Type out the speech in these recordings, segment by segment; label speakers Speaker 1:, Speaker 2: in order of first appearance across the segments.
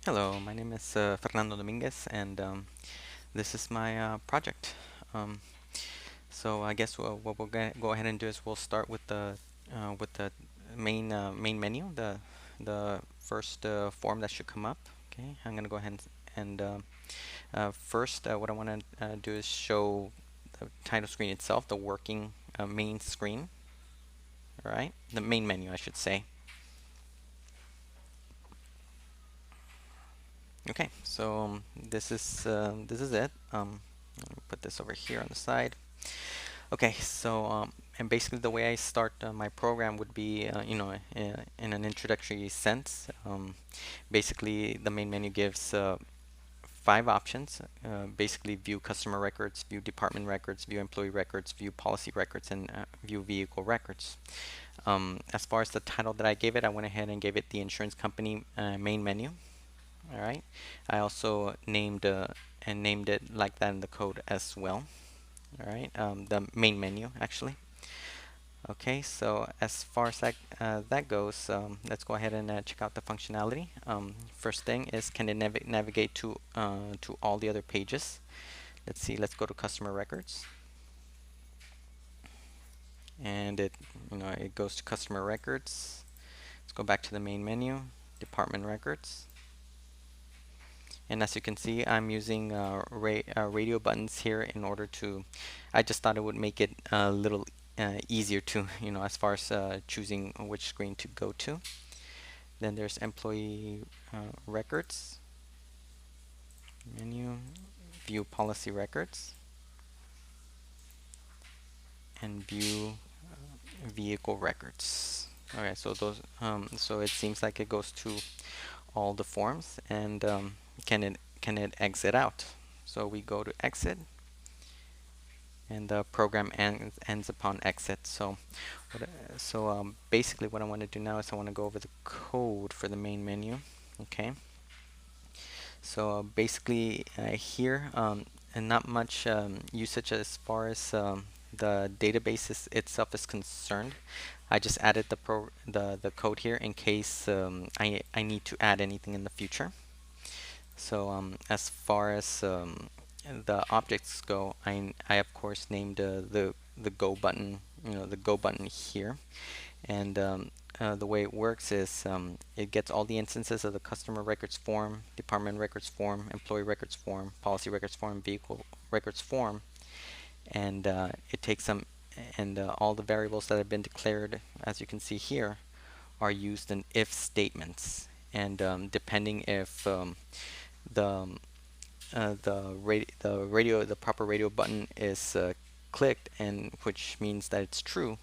Speaker 1: Hello, my name is Fernando Dominguez, and this is my project. Um, so I guess what we'll go ahead and do is we'll start with the main menu, the first form that should come up. Okay, I'm gonna go ahead and first what I want to do is show the title screen itself, the working main screen. All right, the main menu, I should say. Okay, so this is it. Let me put this over here on the side. Okay, so and basically the way I start my program would be, in an introductory sense. Basically, the main menu gives five options. Basically, view customer records, view department records, view employee records, view policy records, and view vehicle records. As far as the title that I gave it, I went ahead and gave it the insurance company main menu. All right. I also named it like that in the code as well. All right. The main menu actually. Okay. So as far as that goes, let's go ahead and check out the functionality. First thing is, can it navigate to all the other pages? Let's see. Let's go to customer records, and it goes to customer records. Let's go back to the main menu, department records. And as you can see, I'm using radio buttons here in order to, I just thought it would make it a little easier to, as far as choosing which screen to go to. Then there's employee records, menu, view policy records, and view vehicle records. Okay, so so it seems like it goes to all the forms, and can it exit out? So we go to exit, and the program ends upon exit. So basically what I want to do now is I want to go over the code for the main menu. Okay, so basically here, and not much usage as far as the database itself is concerned. I just added the code here in case I need to add anything in the future. So as far as the objects go, I of course named the go button, the go button here, and the way it works is it gets all the instances of the customer records form, department records form, employee records form, policy records form, vehicle records form, and it takes them, and all the variables that have been declared, as you can see here, are used in if statements. And depending if the the proper radio button is clicked, and which means that it's true,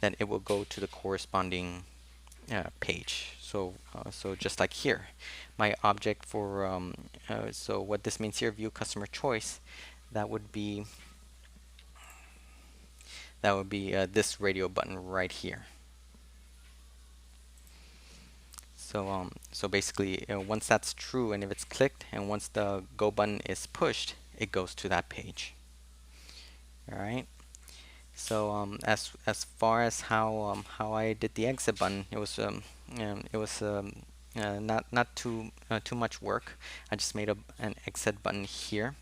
Speaker 1: then it will go to the corresponding page. So just like here, my object for so what this means here, view customer choice, that would be this radio button right here. So basically, once that's true, and if it's clicked, and once the go button is pushed, it goes to that page. All right. So as far as how I did the exit button, it was not too much work. I just made an exit button here.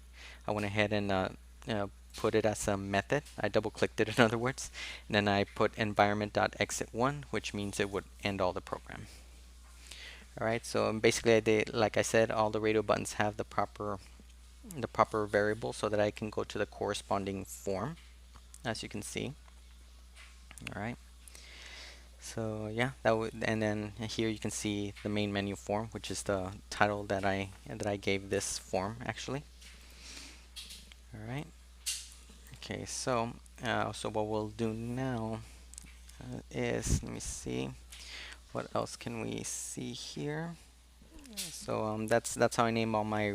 Speaker 1: I went ahead and put it as a method. I double clicked it, in other words, and then I put environment.exit1, which means it would end all the program. All right. So basically, like I said, all the radio buttons have the proper variable so that I can go to the corresponding form, as you can see. All right. So yeah, and then here you can see the main menu form, which is the title that I gave this form actually. All right. Okay. So what we'll do now is, let me see, what else can we see here? So that's how I name all my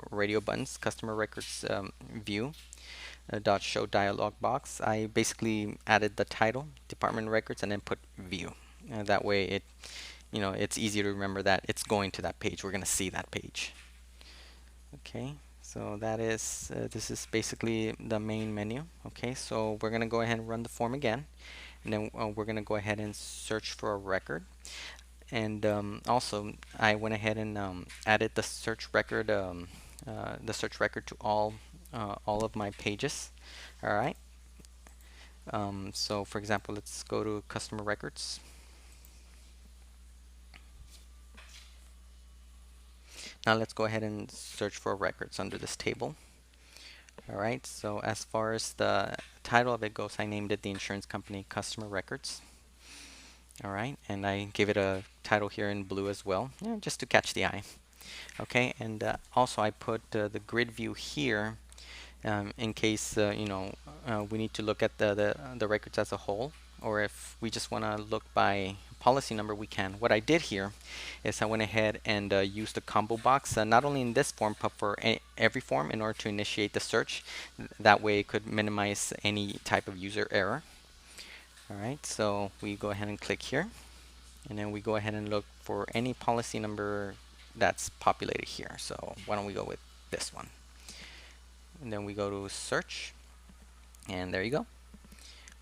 Speaker 1: radio buttons. Customer records view. Dot show dialog box. I basically added the title, department records, and then put view. That way it's easier to remember that it's going to that page. We're going to see that page. Okay, so this is basically the main menu. Okay, so we're going to go ahead and run the form again, and then we're going to go ahead and search for a record. And also, I went ahead and added the search record to all of my pages. All right. So, for example, let's go to customer records. Now let's go ahead and search for records under this table. All right. So as far as the title of it goes, I named it the insurance company customer records. All right, and I gave it a title here in blue as well, just to catch the eye. Okay, and also I put the grid view here in case we need to look at the records as a whole, or if we just want to look by policy number, we can. What I did here is I went ahead and used the combo box, not only in this form but for every form, in order to initiate the search. That way it could minimize any type of user error. All right, so we go ahead and click here, and then we go ahead and look for any policy number that's populated here. So why don't we go with this one? And then we go to search, and there you go.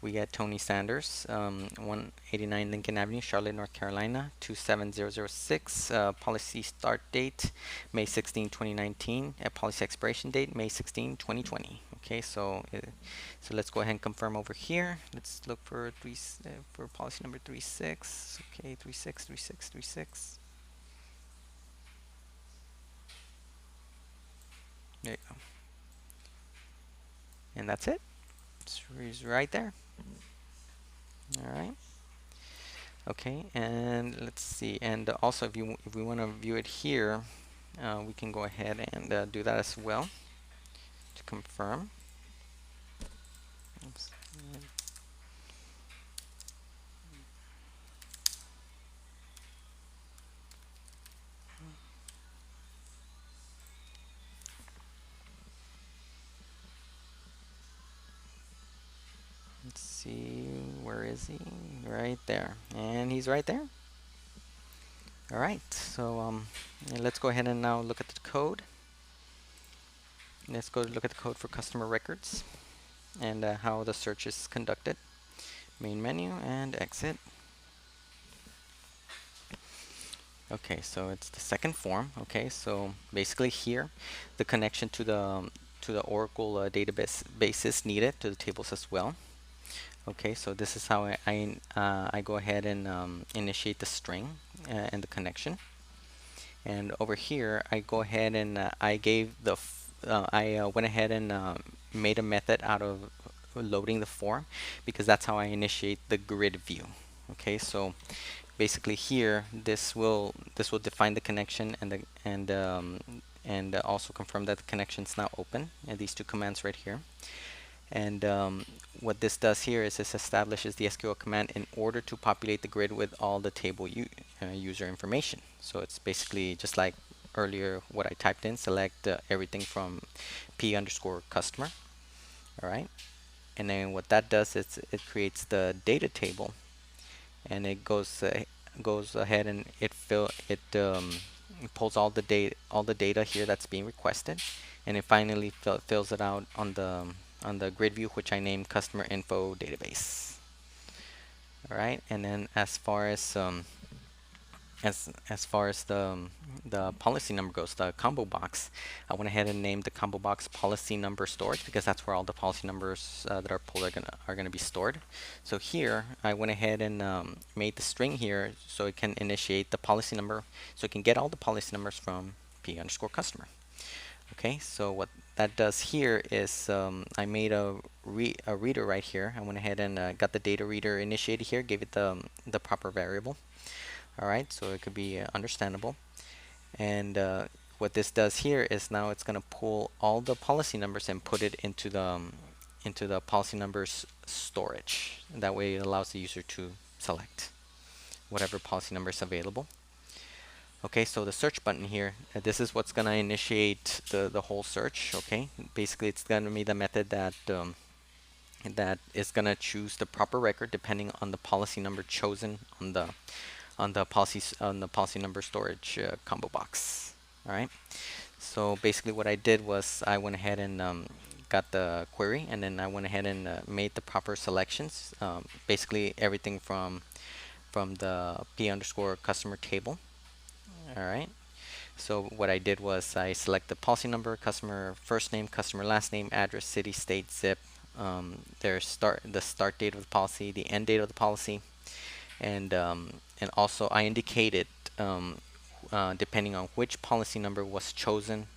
Speaker 1: We get Tony Sanders, 189 Lincoln Avenue, Charlotte, North Carolina, 27006. Policy start date, May 16, 2019. Policy expiration date, May 16, 2020. Okay, so let's go ahead and confirm over here. Let's look for for policy number 36. Okay, 363636. There you go. And that's it. It's right there. All right. Okay, and let's see. And also, if we want to view it here, we can go ahead and do that as well to confirm. Oops. Let's see, where is he? Right there, and he's right there. All right, so let's go ahead and now look at the code. Let's go look at the code for customer records and how the search is conducted. Main menu and exit. Okay, so it's the second form. Okay, so basically here, the connection to the Oracle database is needed to the tables as well. Okay, so this is how I go ahead and initiate the string and the connection. And over here, I go ahead and I went ahead and made a method out of loading the form, because that's how I initiate the grid view. Okay, so basically here, this will define the connection and also confirm that the connection is now open. And these two commands right here. And what this does here is this establishes the SQL command in order to populate the grid with all the table user information. So it's basically just like earlier what I typed in, select everything from P underscore customer. All right. And then what that does is it creates the data table, and it goes ahead and it pulls all the data here that's being requested, and it finally fills it out on the grid view, which I named customer info database. All right, and then as far as the policy number goes, the combo box, I went ahead and named the combo box policy number storage, because that's where all the policy numbers that are pulled are gonna be stored. So here I went ahead and made the string here so it can initiate the policy number, so it can get all the policy numbers from P underscore customer. Okay, so what that does here is I made a reader right here. I went ahead and got the data reader initiated here, gave it the proper variable. All right, so it could be understandable. And what this does here is now it's going to pull all the policy numbers and put it into the policy numbers storage. And that way it allows the user to select whatever policy number is available. Okay, so the search button here, this is what's going to initiate the whole search. Okay, basically it's going to be the method that is going to choose the proper record depending on the policy number chosen on the policy number storage combo box. All right. So basically, what I did was I went ahead and got the query, and then I went ahead and made the proper selections. Basically, everything from from the p underscore customer table. All right. So what I did was I select the policy number, customer first name, customer last name, address, city, state, zip, the start date of the policy, the end date of the policy, and also I indicated depending on which policy number was chosen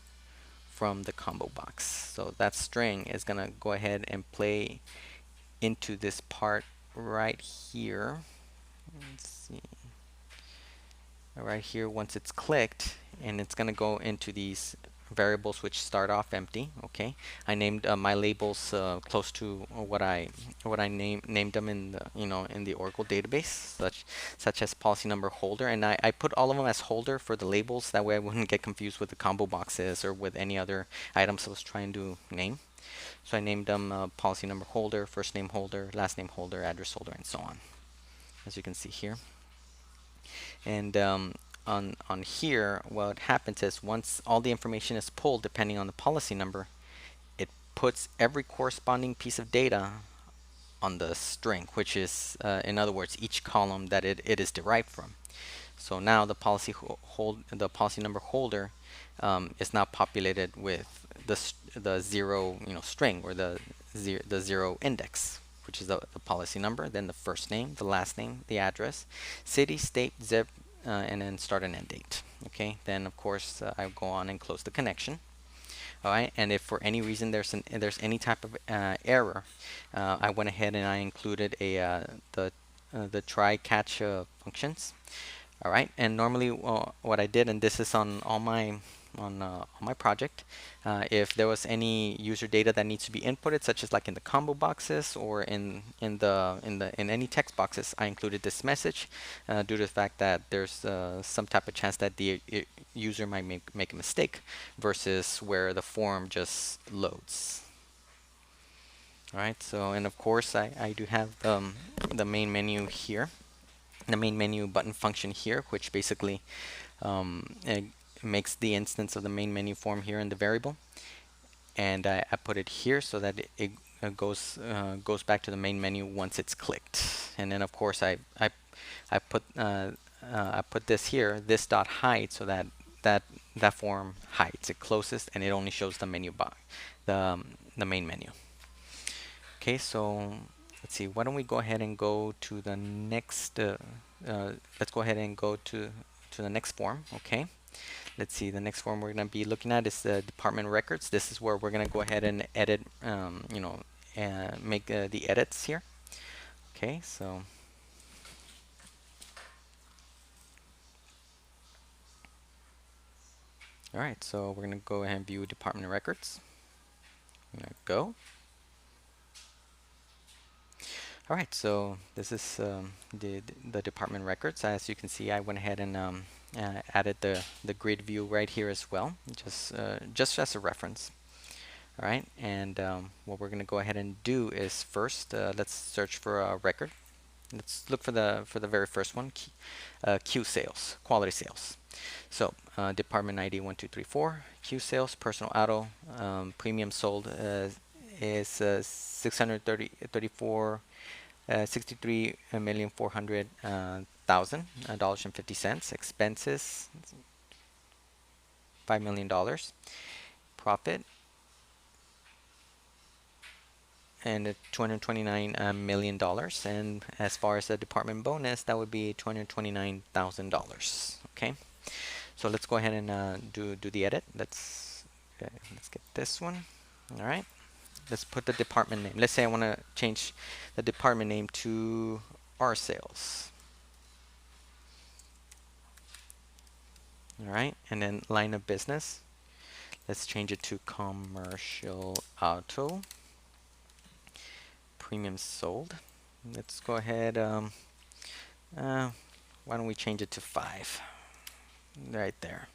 Speaker 1: from the combo box. So that string is gonna go ahead and play into this part right here. Let's see. Right here, once it's clicked, and it's going to go into these variables which start off empty. Okay, I named my labels close to what I named them in the in the Oracle database, such as policy number holder, and I put all of them as holder for the labels. That way, I wouldn't get confused with the combo boxes or with any other items I was trying to name. So I named them policy number holder, first name holder, last name holder, address holder, and so on, as you can see here. And on here, what happens is once all the information is pulled, depending on the policy number, it puts every corresponding piece of data on the string, which is, in other words, each column that it is derived from. So now the the policy number holder is now populated with the zero string, or the zero index, which is the policy number, then the first name, the last name, the address, city, state, zip, and then start and end date. Okay, then of course I go on and close the connection. All right, and if for any reason there's any type of error, I went ahead and I included the try catch functions. All right, and normally what I did, and this is on all my on my project, if there was any user data that needs to be inputted, such as like in the combo boxes or in any text boxes, I included this message due to the fact that there's some type of chance that the user might make a mistake versus where the form just loads. All right, so and of course I do have the main menu here, the main menu button function here, which basically it makes the instance of the main menu form here in the variable, and I put it here so that it goes back to the main menu once it's clicked. And then of course I put this here, this dot hide, so that form hides, it closes, and it only shows the menu bar, the main menu. Okay, so let's see, why don't we go ahead and go to the next let's go ahead and go to the next form. Okay, let's see, the next form we're going to be looking at is the department records. This is where we're going to go ahead and edit, make the edits here. Okay, so all right, so we're going to go ahead and view department records. I'm going to go. All right, so this is the department records. As you can see, I went ahead and added the grid view right here as well, just as a reference. All right, and what we're going to go ahead and do is first let's search for a record. Let's look for the very first one, Q sales, quality sales. So department ID 1234, Q sales, personal auto, premium sold is 634. $63,400,000.50. Expenses $5 million. Profit and $229 million. And as far as the department bonus, that would be $229,000. Okay, so let's go ahead and do the edit. Let's get this one. All right. Let's put the department name. Let's say I want to change the department name to R sales. All right, and then line of business. Let's change it to commercial auto. Premium sold. Let's go ahead. Why don't we change it to 5? Right there.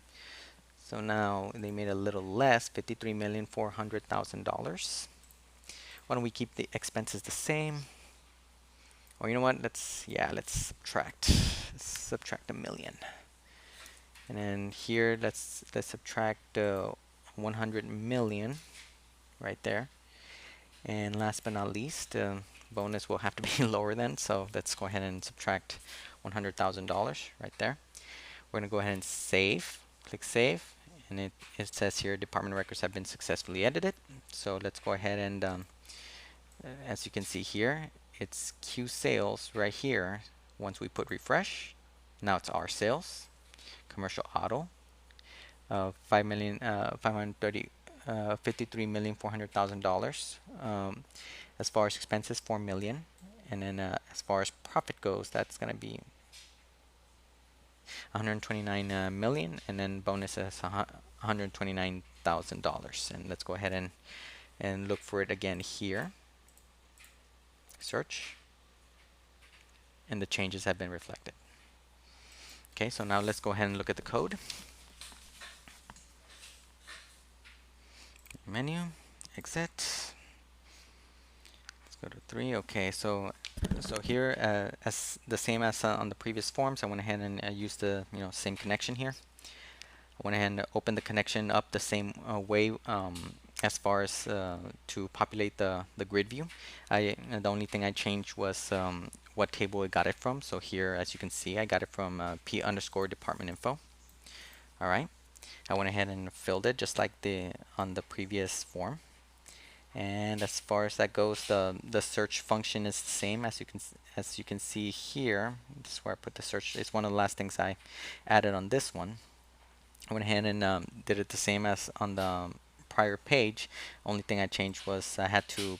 Speaker 1: So now they made a little less, $53,400,000. Why don't we keep the expenses the same? Or you know what? Let's subtract. Let's subtract $1 million. And then here, let's subtract 100 million right there. And last but not least, bonus will have to be lower then. So let's go ahead and subtract $100,000 right there. We're going to go ahead and save. Click Save, and it says here department records have been successfully edited. So let's go ahead and as you can see here, it's Q sales right here. Once we put refresh, now it's our sales. Commercial auto, 53,400,000. As far as expenses, 4 million, and then as far as profit goes, that's going to be 129 million, and then bonus is $129,000. And let's go ahead and look for it again here. Search, and the changes have been reflected. Okay, so now let's go ahead and look at the code. Menu, exit. Let's go to 3. Okay, so here as the same as on the previous forms, I went ahead and used the same connection here. I went ahead and opened the connection up the same way as far as to populate the grid view. The only thing I changed was what table I got it from. So here, as you can see, I got it from P_department info. All right. I went ahead and filled it just like on the previous form. And as far as that goes, the search function is the same as you can see here. This is where I put the search. It's one of the last things I added on this one. I went ahead and did it the same as on the prior page. Only thing I changed was I had to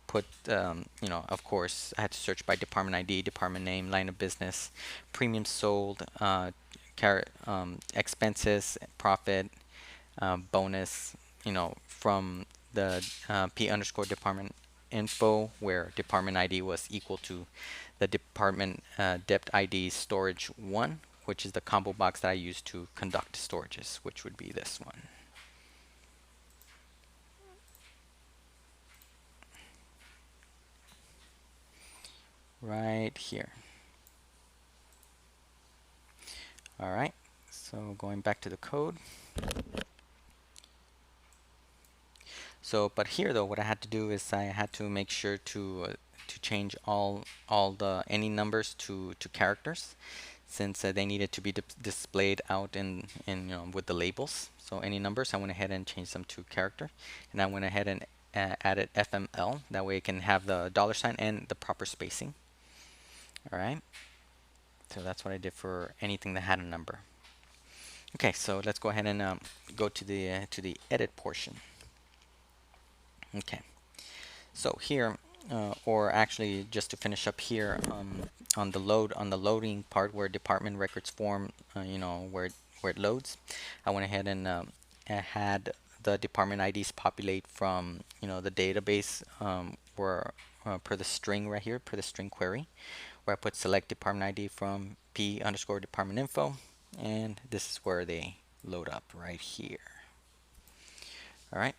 Speaker 1: put, of course, I had to search by department ID, department name, line of business, premium sold, expenses, profit, bonus, from the P_department info, where department ID was equal to the department depth ID storage 1, which is the combo box that I use to conduct storages, which would be this one. Right here. Alright, so going back to the code. So, but here though, what I had to do is I had to make sure to change all the any numbers to characters, since they needed to be displayed out in with the labels. So any numbers, I went ahead and changed them to character, and I went ahead and added FML. That way it can have the $ and the proper spacing. All right. So that's what I did for anything that had a number. Okay, so let's go ahead and go to the edit portion. Okay. So here, or actually just to finish up here on the loading part where department records form, where it loads, I went ahead and had the department IDs populate from the database where per the string right here, per the string query, where I put select department ID from P_department info, and this is where they load up right here. All right.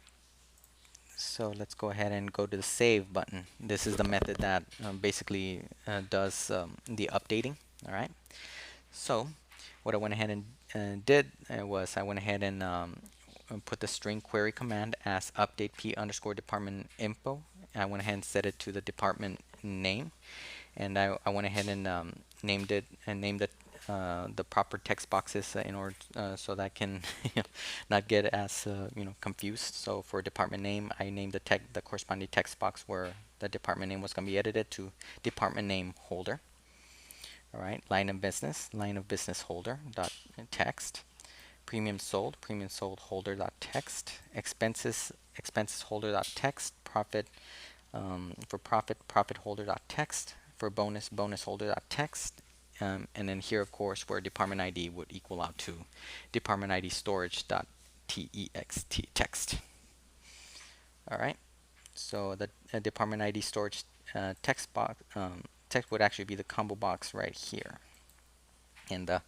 Speaker 1: So let's go ahead and go to the save button. This is the method that basically does the updating. All right. So what I went ahead and did was I went ahead and put the string query command as update P_department info. I went ahead and set it to the department name, and I went ahead and named it and named it the proper text boxes in order so that I can not get as confused. So for department name, I named the corresponding text box where the department name was going to be edited to department name holder. All right, line of business holder dot text, premium sold holder dot text, expenses holder dot text, profit for profit holder dot text, for bonus holder dot text, and then here of course where department ID would equal out to department ID storage dot text text. All right, so the department ID storage text box text would actually be the combo box right here, and the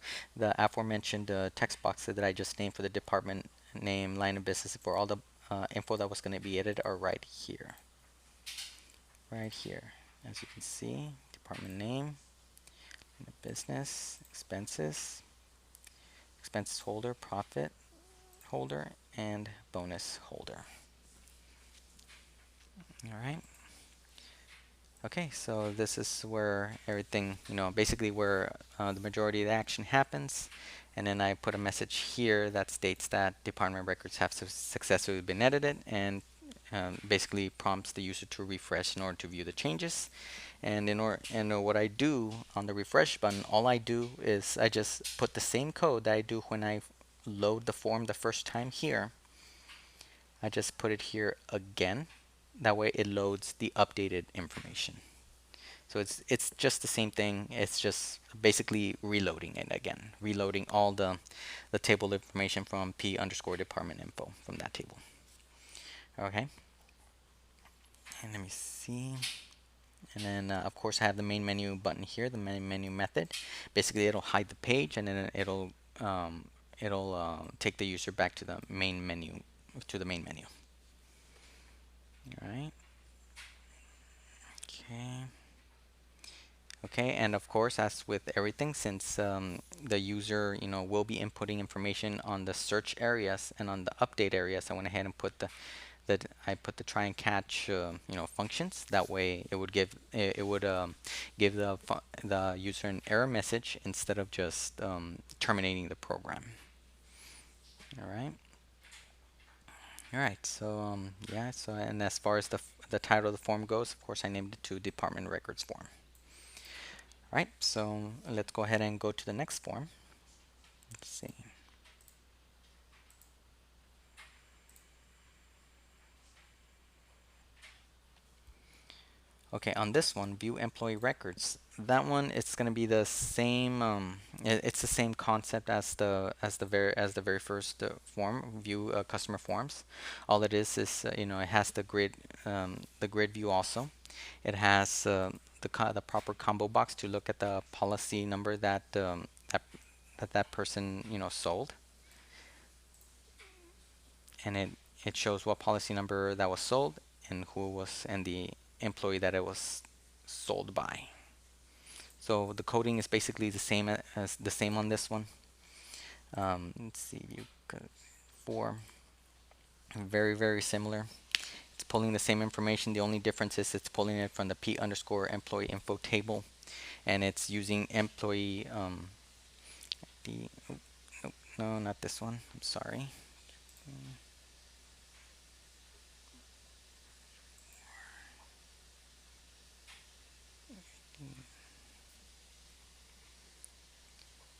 Speaker 1: aforementioned text box that I just named for the department name, line of business, for all the info that was going to be edited are right here. Right here, as you can see, department name, business, expenses holder, profit holder, and bonus holder. All right. Okay, so this is where everything, basically where the majority of the action happens. And then I put a message here that states that department records have successfully been edited, and basically prompts the user to refresh in order to view the changes. And what I do on the refresh button, all I do is I just put the same code that I do when I load the form the first time here. I just put it here again. That way it loads the updated information. So it's just the same thing. It's just basically reloading it again, reloading all the table information from p underscore department info from that table. Okay, and let me see. And then of course I have the main menu button here, the main menu method. Basically it'll hide the page, and then it'll take the user back to the main menu, All right. Okay. Okay, and of course, as with everything, since the user, will be inputting information on the search areas and on the update areas, I went ahead and put I put the try and catch, functions. That way, it would give the user an error message instead of just terminating the program. All right. All right. So yeah. So, and as far as the title of the form goes, of course, I named it to Department Records form. All right. So let's go ahead and go to the next form. Let's see. Okay, on this one, view employee records. That one, it's going to be the same. It's the same concept as the very first form, view customer forms. All it is it has the grid view also. It has the proper combo box to look at the policy number that person sold, and it shows what policy number that was sold and the employee that it was sold by. So the coding is basically the same on this one. Let's see, view form, very similar. It's pulling the same information. The only difference is it's pulling it from the p underscore employee info table, and it's using employee the no, not this one. I'm sorry.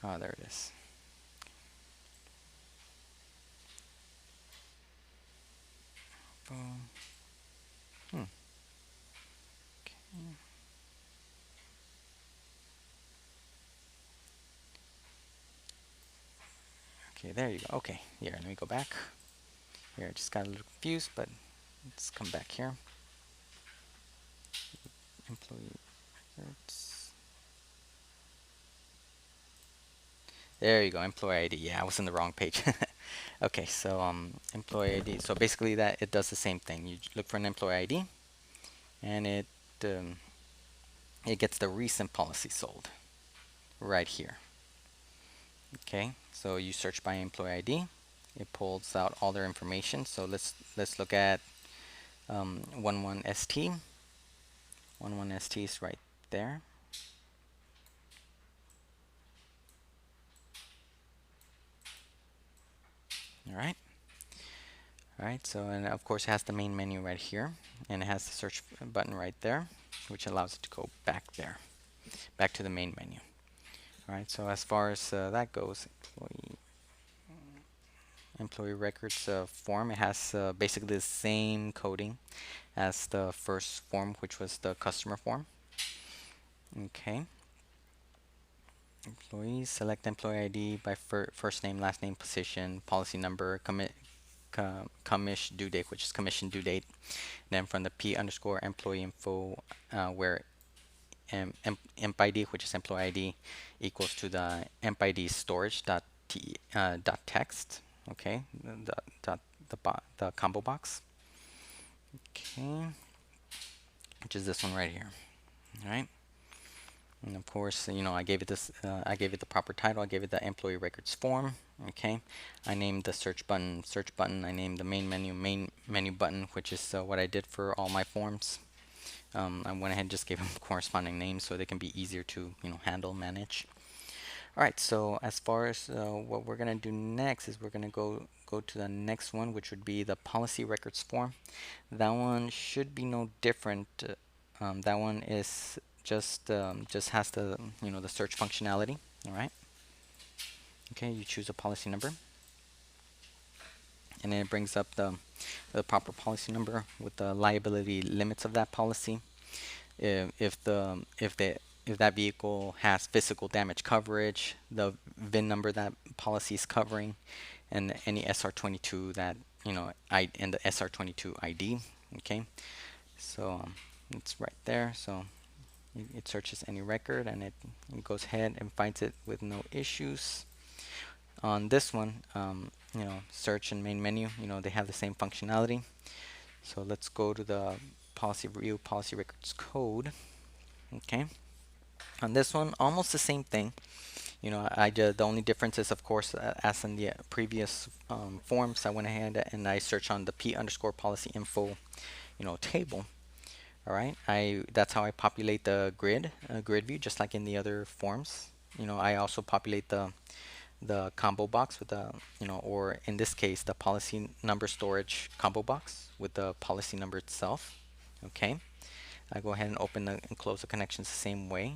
Speaker 1: Oh, there it is. Boom. Hmm. Okay. Okay, there you go. Okay, here, let me go back. Here, I just got a little confused, but let's come back here. Employee records. There you go, employee ID. Yeah, I was in the wrong page. Okay, so employee ID. So basically, that it does the same thing. You look for an employee ID, and um, it gets the recent policy sold right here. Okay, so you search by employee ID. It pulls out all their information. So let's look at 11ST. 11ST is right there. All right. All right. So, and of course, it has the main menu right here, and it has the search button right there, which allows it to go back there, back to the main menu. All right. So as far as that goes, employee records form, it has basically the same coding as the first form, which was the customer form. Okay. Employees, select employee ID by first name, last name, position, policy number, commission due date, which is commission due date. Then from the p underscore employee info, where emp ID, which is employee ID, equals to the emp ID storage dot text. Okay, the combo box. Okay, which is this one right here. All right. And of course, I gave it I gave it the proper title. I gave it the employee records form. Okay. I named the search button. I named the main menu button, which is what I did for all my forms. I went ahead and just gave them corresponding names so they can be easier to handle, manage. All right, so as far as what we're gonna do next is we're gonna go to the next one, which would be the policy records form. That one should be no different. That one is just has the the search functionality. All right. Okay, you choose a policy number, and then it brings up the proper policy number with the liability limits of that policy. If that vehicle has physical damage coverage, the VIN number that policy is covering, and any SR22 that and the SR22 ID. Okay, so it's right there. So it searches any record, and it goes ahead and finds it with no issues. On this one, search and main menu, they have the same functionality. So let's go to the policy view, policy records code. Okay. On this one, almost the same thing. The only difference is, of course, as in the previous forms, I went ahead and I searched on the P underscore policy info, table. All right. That's how I populate the grid view, just like in the other forms. I also populate the combo box with the, or in this case, the policy number storage combo box with the policy number itself. Okay. I go ahead and open and close the connections the same way.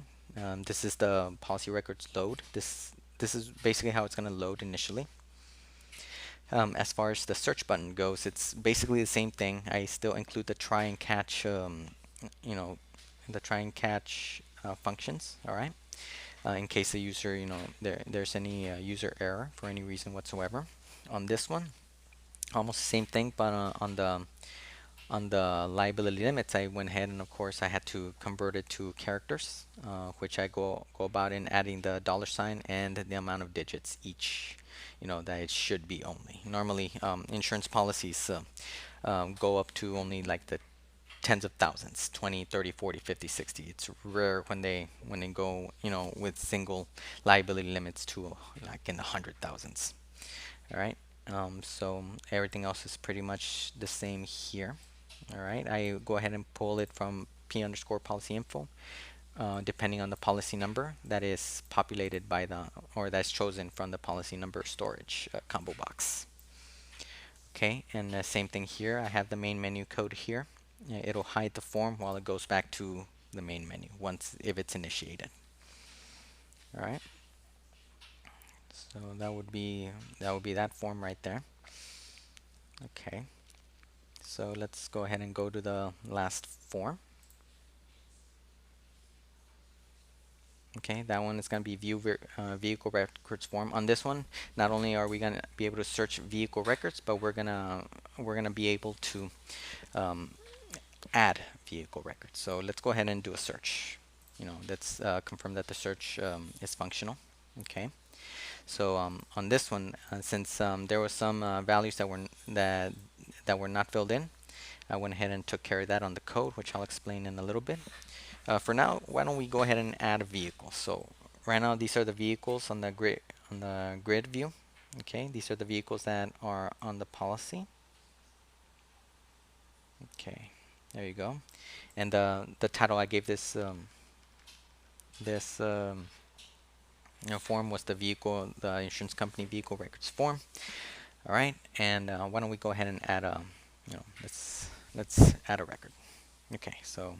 Speaker 1: This is the policy records load. This is basically how it's going to load initially. As far as the search button goes, it's basically the same thing. I still include the try and catch, the try and catch functions. All right, in case the user, there's any user error for any reason whatsoever. On this one, almost the same thing, but on the liability limits, I went ahead and of course I had to convert it to characters, which I go about in adding the $ and the amount of digits each, that it should be only. Normally, insurance policies go up to only like the tens of thousands, 20, 30, 40, 50, 60. It's rare when they go, with single liability limits to like in the hundred thousands. All right. So everything else is pretty much the same here. All right, I go ahead and pull it from P underscore policy info, depending on the policy number that is populated by or that's chosen from the policy number storage combo box. Okay, and the same thing here. I have the main menu code here. It'll hide the form while it goes back to the main menu if it's initiated. All right, so that would be that form right there. Okay. So let's go ahead and go to the last form. Okay, that one is going to be view vehicle records form. On this one, not only are we going to be able to search vehicle records, but we're gonna be able to add vehicle records. So let's go ahead and do a search. Let's confirm that the search is functional. Okay. So on this one, since there were some values that were not filled in, I went ahead and took care of that on the code, which I'll explain in a little bit. For now, why don't we go ahead and add a vehicle? So right now, these are the vehicles on the grid view. Okay, these are the vehicles that are on the policy. Okay, there you go. And the title I gave this form was the insurance company vehicle records form. All right, and why don't we go ahead and add let's add a record. Okay, so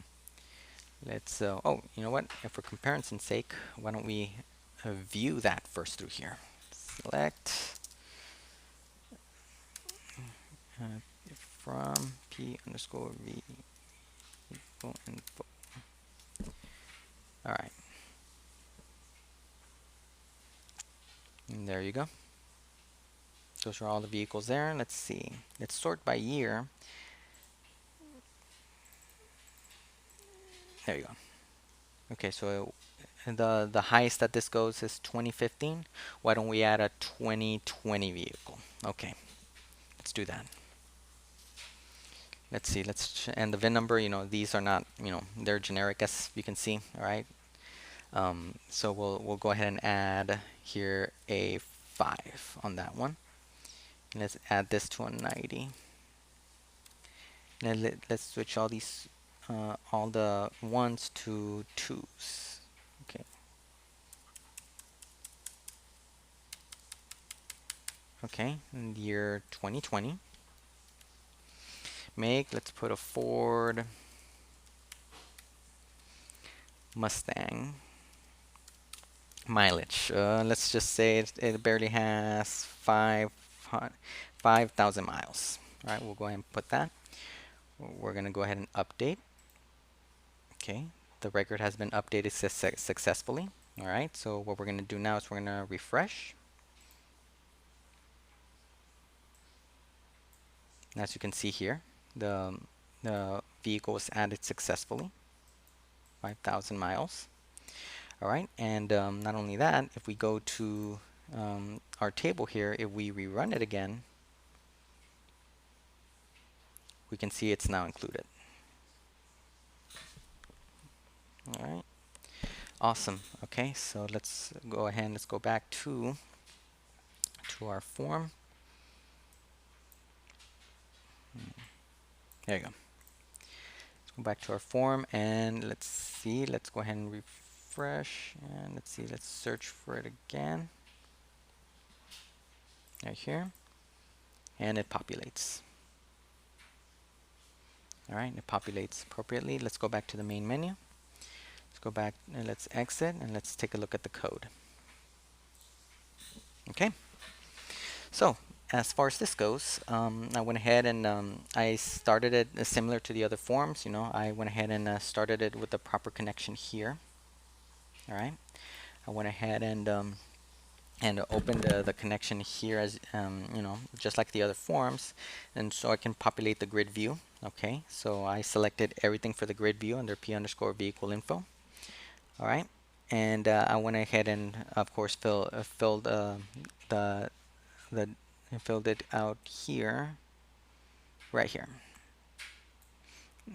Speaker 1: let's oh, you know what, for comparison's sake, why don't we view that first through here. Select from P underscore V info. All right, and there you go. Those are all the vehicles there. Let's see. Let's sort by year. There you go. Okay, so the highest that this goes is 2015. Why don't we add a 2020 vehicle? Okay, let's do that. Let's see. And the VIN number. These are not. They're generic, as you can see. All right. So we'll go ahead and add here a 5 on that one. And let's add this to a 90. And let's switch all these all the ones to twos. Okay. Okay, in the year 2020. Make, let's put a Ford Mustang. Mileage. Let's just say it barely has 5,000 miles. All right, we'll go ahead and put that. We're going to go ahead and update. Okay, the record has been updated successfully. All right, so what we're going to do now is we're going to refresh. And as you can see here, the vehicle was added successfully, 5,000 miles. All right, and not only that, if we go to our table here, if we rerun it again, we can see it's now included. All right, awesome. Okay, so let's go ahead and let's go back to our form. There you go. Let's go back to our form and let's see. Let's go ahead and refresh and let's see. Let's search for it again. Right here, and it populates. All right, it populates appropriately. Let's go back to the main menu. Let's go back and let's exit and let's take a look at the code. Okay, so as far as this goes, I went ahead and I started it similar to the other forms. I went ahead and started it with the proper connection here. All right, I went ahead and opened the connection here as just like the other forms, and so I can populate the grid view. Okay, so I selected everything for the grid view under p_vehicle info. All right, and I went ahead and of course filled it out here, right here.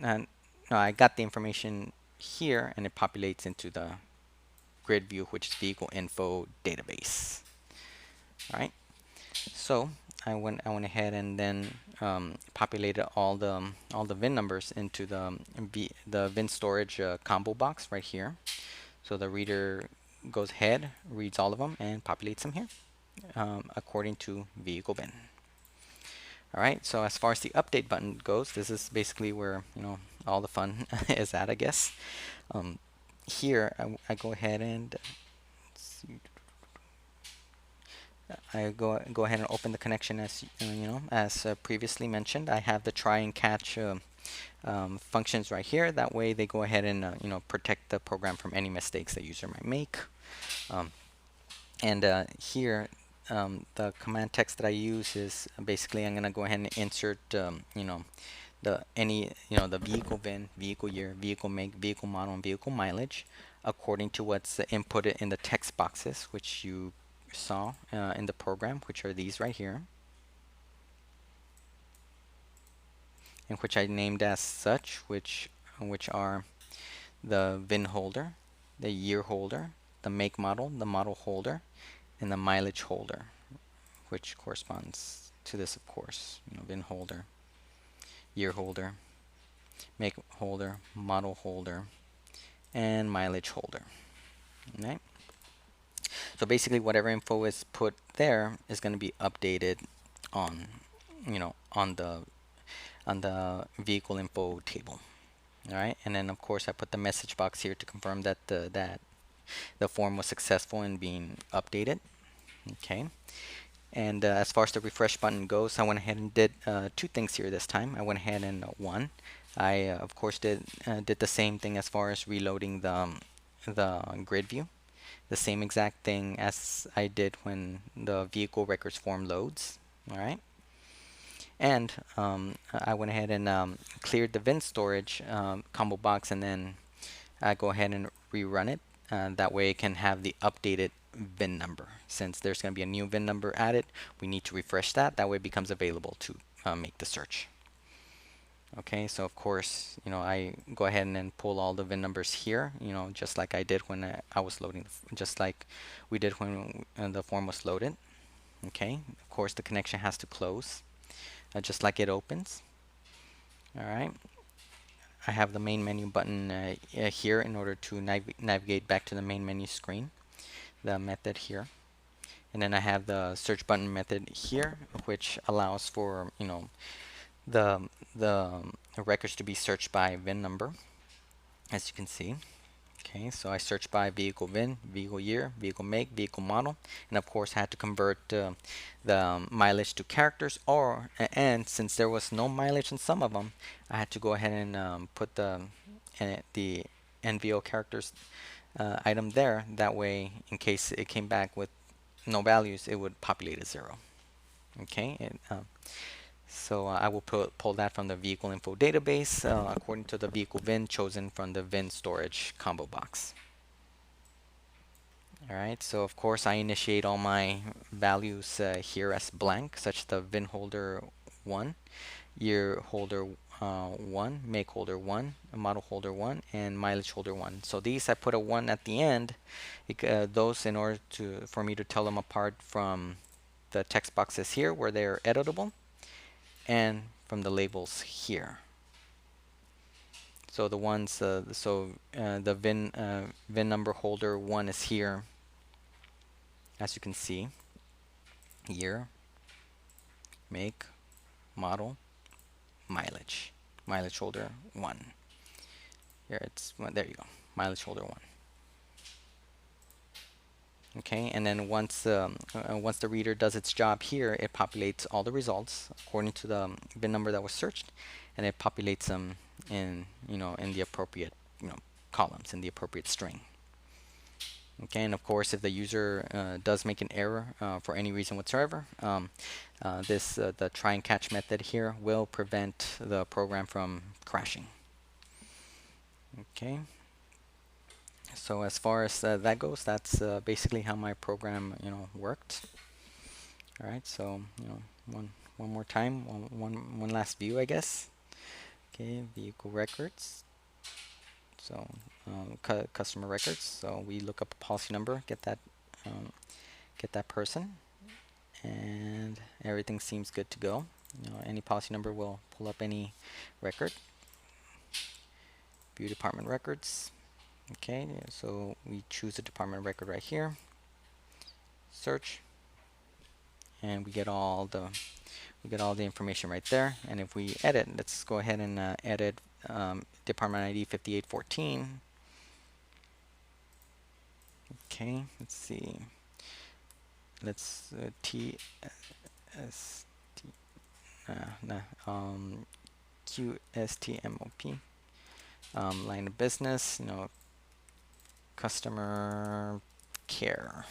Speaker 1: And I got the information here, and it populates into the grid view, which is vehicle info database. All right, so I went ahead and then populated all the VIN numbers into the VIN storage combo box right here. So the reader goes ahead, reads all of them, and populates them here according to vehicle VIN. All right, so as far as the update button goes, this is basically where all the fun is at, I guess. Here I go ahead and I go ahead and open the connection as previously mentioned. I have the try and catch functions right here. That way they go ahead and protect the program from any mistakes the user might make. And here the command text that I use is basically I'm going to go ahead and insert the vehicle VIN, vehicle year, vehicle make, vehicle model, and vehicle mileage according to what's inputted in the text boxes, which you saw in the program, which are these right here, and which I named as such, which are the VIN holder, the year holder, the make model, the model holder, and the mileage holder, which corresponds to this, of course. VIN holder, year holder, make holder, model holder, and mileage holder. All right. So basically, whatever info is put there is going to be updated on the vehicle info table. All right, and then of course I put the message box here to confirm that the form was successful in being updated. Okay, and as far as the refresh button goes, I went ahead and did two things here this time. I went ahead and I of course did the same thing as far as reloading the grid view. The same exact thing as I did when the vehicle records form loads. All right. And I went ahead and cleared the VIN storage combo box, and then I go ahead and rerun it. That way it can have the updated VIN number. Since there's going to be a new VIN number added, we need to refresh that. That way it becomes available to make the search. Okay, so of course, I go ahead and then pull all the VIN numbers here, just like I did when I was loading, just like we did when the form was loaded. Okay, of course the connection has to close, just like it opens. All right, I have the main menu button here in order to navigate back to the main menu screen, the method here. And then I have the search button method here, which allows for, the records to be searched by VIN number, as you can see. Okay, so I search by vehicle VIN, vehicle year, vehicle make, vehicle model, and of course I had to convert the mileage to characters, and since there was no mileage in some of them, I had to go ahead and put the NVO characters item there. That way, in case it came back with no values, it would populate as 0. Okay, so I will pull that from the vehicle info database according to the vehicle VIN chosen from the VIN storage combo box. Alright, so of course I initiate all my values here as blank, such the VIN holder 1, year holder 1, make holder 1, model holder 1, and mileage holder 1. So these I put a 1 at the end, those in order for me to tell them apart from the text boxes here where they're editable, and from the labels here. So the ones, the VIN number holder 1 is here, as you can see. Year, make, model, mileage. Mileage holder 1. Here it's, well, there you go. Mileage holder 1. Okay, and then once the reader does its job here, it populates all the results according to the VIN number that was searched, and it populates them in in the appropriate columns, in the appropriate string. Okay, and of course, if the user does make an error for any reason whatsoever, the try and catch method here will prevent the program from crashing. Okay. So as far as that goes, that's basically how my program worked. All right, so one more time, one last view, I guess. Okay, vehicle records. So customer records. So we look up a policy number, get that person, and everything seems good to go. Any policy number will pull up any record. View department records. Okay, so we choose the department record right here, search, and we get all the information right there. And if we edit, let's go ahead and edit department ID 5814. Okay, let's see. Let's QSTMOP, line of business, customer care,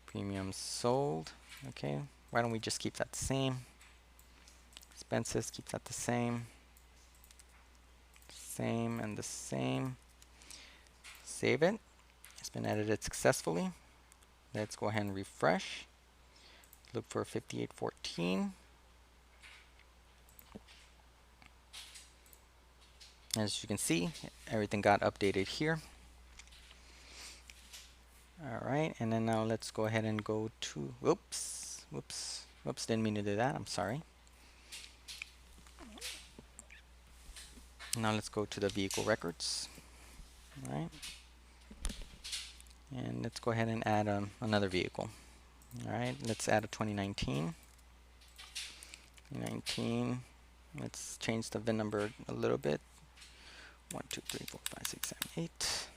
Speaker 1: premiums sold. Okay, why don't we just keep that the same? Expenses, keep that the same, and the same. Save it. It's been edited successfully. Let's go ahead and refresh. Look for 5814. As you can see, everything got updated here. Alright, and then now let's go ahead and go to, whoops, didn't mean to do that, I'm sorry. Now let's go to the vehicle records. Alright. And let's go ahead and add another vehicle. Alright, let's add a 2019. 2019, let's change the VIN number a little bit. 1, 2, 3, 4, 5, 6, 7, 8.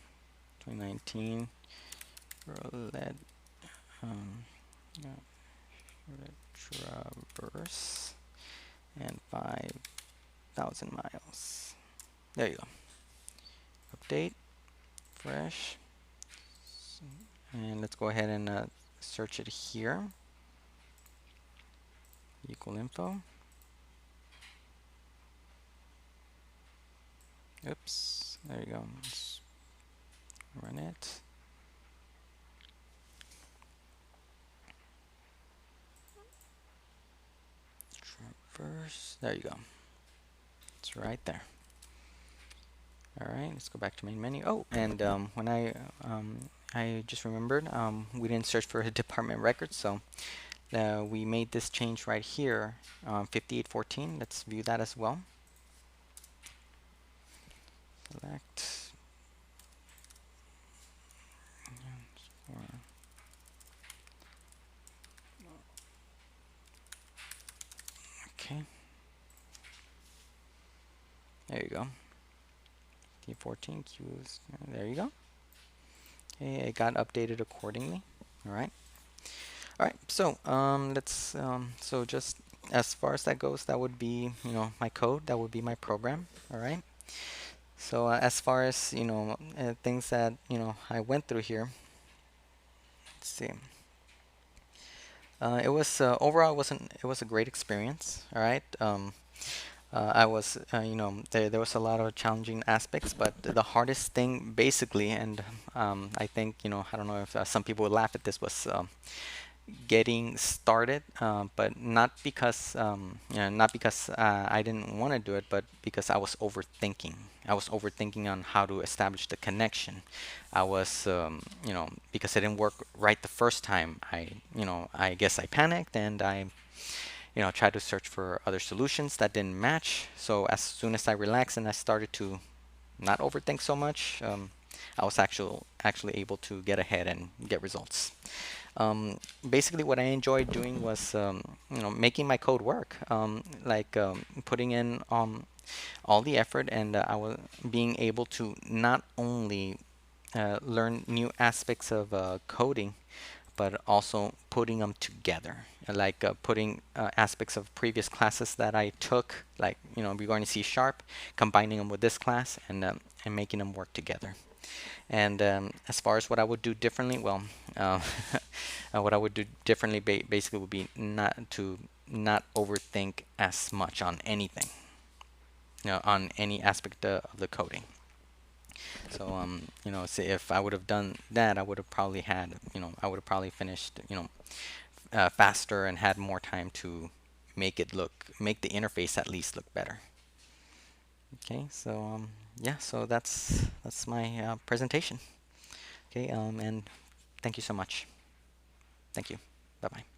Speaker 1: 2019 Roulette Traverse and 5,000 miles. There you go. Update, fresh, and let's go ahead and search it here. Vehicle info. Oops, there you go. Let's run it. Traverse, there you go. It's right there. Alright, let's go back to main menu. Oh, and when I just remembered, we didn't search for a department record, so we made this change right here, 5814. Let's view that as well. select. Okay, there you go. D14 Q's. There you go. Okay, it got updated accordingly. All right. All right. So let's so just as far as that goes, that would be my code. That would be my program. All right. So as far as things that I went through here. Let's see. It was overall it was a great experience. All right. I was, there was a lot of challenging aspects, but the hardest thing basically, and I think, I don't know if some people would laugh at this, was getting started, but not because, not because I didn't want to do it, but because I was overthinking. I was overthinking on how to establish the connection. I was, because it didn't work right the first time. I guess I panicked and I tried to search for other solutions that didn't match. So as soon as I relaxed and I started to not overthink so much, I was actually able to get ahead and get results. Basically, what I enjoyed doing was making my code work, like putting in all the effort, and I was being able to not only learn new aspects of coding, but also putting them together, like putting aspects of previous classes that I took, like we're going to C#, combining them with this class and making them work together. And as far as what I would do differently, well, what I would do differently basically would be not overthink as much on anything, on any aspect of the coding. So say if I would have done that, I would have probably had, I would have probably finished, faster and had more time to make the interface at least look better. Okay, so yeah, so that's my presentation. Okay, and thank you so much. Thank you. Bye bye.